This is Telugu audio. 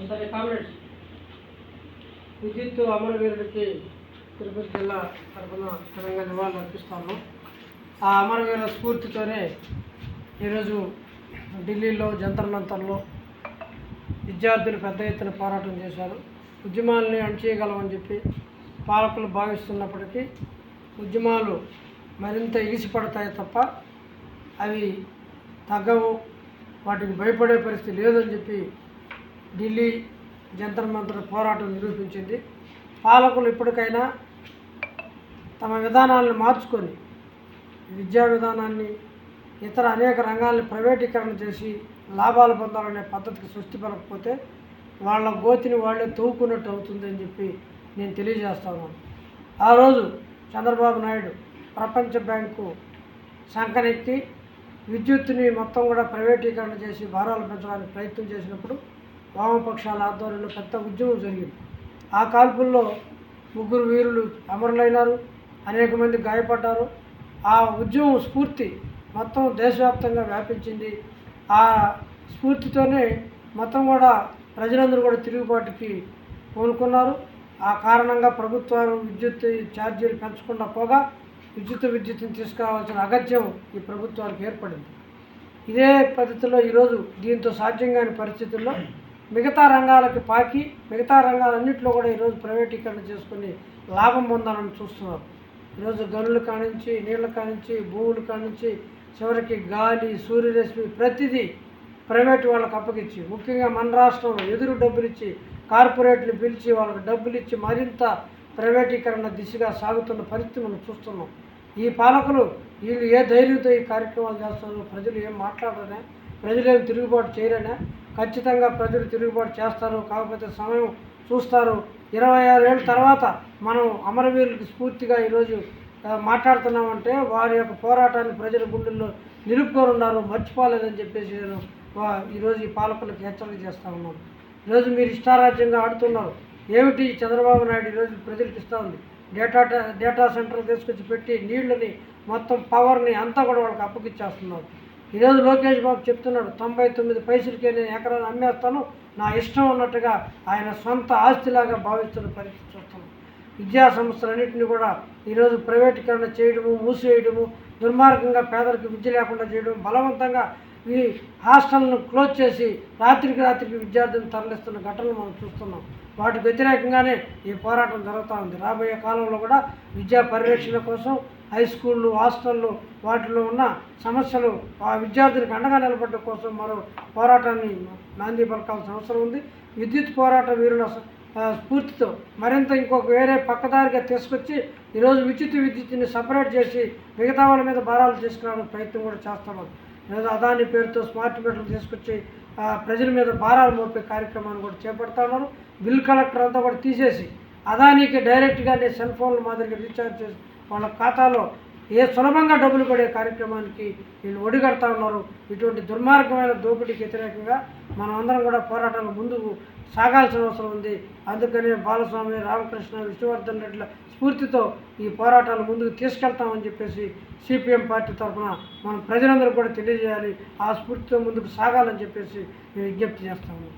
సరే కామ్రేడ్స్, విద్యుత్ అమరవీరుడికి తిరుపతి జిల్లా తరఫున ఘనంగా నివాళులు అర్పిస్తాము. ఆ అమరవీరుల స్ఫూర్తితోనే ఈరోజు ఢిల్లీలో జంతర్ మంతర్లో విద్యార్థులు పెద్ద ఎత్తున పోరాటం చేశారు. ఉద్యమాలని అణచివేయగలమని చెప్పి పాలకులు భావిస్తున్నప్పటికీ ఉద్యమాలు మరింత ఎగిసిపడతాయి తప్ప అవి తగ్గవు, వాటికి భయపడే పరిస్థితి లేదని చెప్పి ఢిల్లీ జంతర్ మంతర్ పోరాటం నిరూపించింది. పాలకులు ఇప్పటికైనా తమ విధానాలను మార్చుకొని విద్యా విధానాన్ని ఇతర అనేక రంగాలను ప్రైవేటీకరణ చేసి లాభాలు పొందాలనే పద్ధతికి స్వస్తి పలకపోతే వాళ్ళ గోతిని వాళ్ళే తవ్వుకున్నట్టు అవుతుందని చెప్పి నేను తెలియజేస్తాను. ఆ రోజు చంద్రబాబు నాయుడు ప్రపంచ బ్యాంకు సంకనెక్కి విద్యుత్తుని మొత్తం కూడా ప్రైవేటీకరణ చేసి భారాలు పెంచడానికి ప్రయత్నం చేసినప్పుడు వామపక్షాల ఆధ్వర్యంలో పెద్ద ఉద్యమం జరిగింది. ఆ కాల్పుల్లో 3 వీరులు అమరులైనారు, అనేక మంది గాయపడ్డారు. ఆ ఉద్యమం స్ఫూర్తి మొత్తం దేశవ్యాప్తంగా వ్యాపించింది. ఆ స్ఫూర్తితోనే మొత్తం కూడా ప్రజలందరూ కూడా తిరుగుబాటుకి కోలుకున్నారు. ఆ కారణంగా ప్రభుత్వాలు విద్యుత్ ఛార్జీలు పెంచకుండా పోగా విద్యుత్తుని తీసుకురావాల్సిన అగత్యం ఈ ప్రభుత్వాలకు ఏర్పడింది. ఇదే పద్ధతిలో ఈరోజు దీంతో సాధ్యం కాని పరిస్థితుల్లో మిగతా రంగాలకి పాకి మిగతా రంగాలన్నింటిలో కూడా ఈరోజు ప్రైవేటీకరణ చేసుకుని లాభం పొందాలని చూస్తున్నారు. ఈరోజు గనుల కానించి, నీళ్ల కానించి, భూముల కానించి, చివరికి గాలి, సూర్యరశ్మి ప్రతిదీ ప్రైవేటు వాళ్ళకి అప్పగించి, ముఖ్యంగా మన రాష్ట్రంలో ఎదురు డబ్బులు ఇచ్చి కార్పొరేట్లు పిలిచి వాళ్ళకి డబ్బులు ఇచ్చి మరింత ప్రైవేటీకరణ దిశగా సాగుతున్న పరిస్థితి మనం చూస్తున్నాం. ఈ పాలకులు వీళ్ళు ఏ ధైర్యంతో ఈ కార్యక్రమాలు చేస్తున్నారు? ప్రజలు ఏం మాట్లాడరనే, ప్రజలు ఏం తిరుగుబాటు చేయరనే? ఖచ్చితంగా ప్రజలు తిరుగుబాటు చేస్తారు, కాకపోతే సమయం చూస్తారు. 26 ఏళ్ళ తర్వాత మనం అమరవీరులకు స్ఫూర్తిగా ఈరోజు మాట్లాడుతున్నామంటే వారి యొక్క పోరాటాన్ని ప్రజల గుండెల్లో నిలుపుకొని ఉన్నారు, మర్చిపోలేదని చెప్పేసి నేను ఈరోజు ఈ పాలకులకు హెచ్చరిక చేస్తూ ఉన్నాను. ఈరోజు మీరు ఇష్టారాజ్యంగా ఆడుతున్నారు. ఏమిటి చంద్రబాబు నాయుడు ఈరోజు ప్రజలకు ఇస్తూ ఉంది? డేటా సెంటర్ తీసుకొచ్చి పెట్టి నీళ్ళని మొత్తం పవర్ని అంతా కూడా వాళ్ళకి అప్పగిచ్చేస్తున్నారు. ఈరోజు లోకేష్ బాబు చెప్తున్నాడు 99 పైసలకే నేను ఎకరాన్ని అమ్మేస్తాను, నా ఇష్టం ఉన్నట్టుగా ఆయన సొంత ఆస్తిలాగా భావిస్తున్న పరిస్థితి చూస్తున్నాం. విద్యా సంస్థలన్నింటినీ కూడా ఈరోజు ప్రైవేటీకరణ చేయడము, మూసివేయడము, దుర్మార్గంగా పేదలకు విద్య లేకుండా చేయడం, బలవంతంగా ఈ హాస్టల్ను క్లోజ్ చేసి రాత్రికి విద్యార్థులను తరలిస్తున్న ఘటనలు మనం చూస్తున్నాం. వాటికి వ్యతిరేకంగానే ఈ పోరాటం జరుగుతూ ఉంది. రాబోయే కాలంలో కూడా విద్యా పరిరక్షణ కోసం హై స్కూళ్ళు, హాస్టళ్ళు వాటిలో ఉన్న సమస్యలు ఆ విద్యార్థులకు అండగా నిలబడడం కోసం మరో పోరాటాన్ని నాంది పలకాల్సిన అవసరం ఉంది. విద్యుత్ పోరాట వీరుల స్ఫూర్తితో మరింత ఇంకొక వేరే పక్కదారిగా తీసుకొచ్చి ఈరోజు విద్యుత్తుని సపరేట్ చేసి మిగతా వాళ్ళ మీద భారాలు తీసుకురావడానికి ప్రయత్నం కూడా చేస్తున్నాం. ఈరోజు అదాని పేరుతో స్మార్ట్ మీటర్లు తీసుకొచ్చి ప్రజల మీద భారాలు మోపే కార్యక్రమాన్ని కూడా చేపడతా ఉన్నారు. బిల్ కలెక్టర్ అంతా కూడా తీసేసి అదానికి డైరెక్ట్గానే సెల్ ఫోన్ల మాదిరిగా రీఛార్జ్ చేసి వాళ్ళ ఖాతాలో సులభంగా డబ్బులు పడే కార్యక్రమానికి వీళ్ళు ఒడిగడతా ఉన్నారు. ఇటువంటి దుర్మార్గమైన దోపిడీకి వ్యతిరేకంగా మనం అందరం కూడా పోరాటాలు ముందుకు సాగాల్సిన అవసరం ఉంది. అందుకనే బాలస్వామి, రామకృష్ణ, విష్ణువర్ధన్ రెడ్డిల స్ఫూర్తితో ఈ పోరాటాలు ముందుకు తీసుకెళ్తామని చెప్పేసి సిపిఎం పార్టీ తరఫున మనం ప్రజలందరూ కూడా తెలియజేయాలి. ఆ స్ఫూర్తితో ముందుకు సాగాలని చెప్పేసి నేను విజ్ఞప్తి చేస్తాము.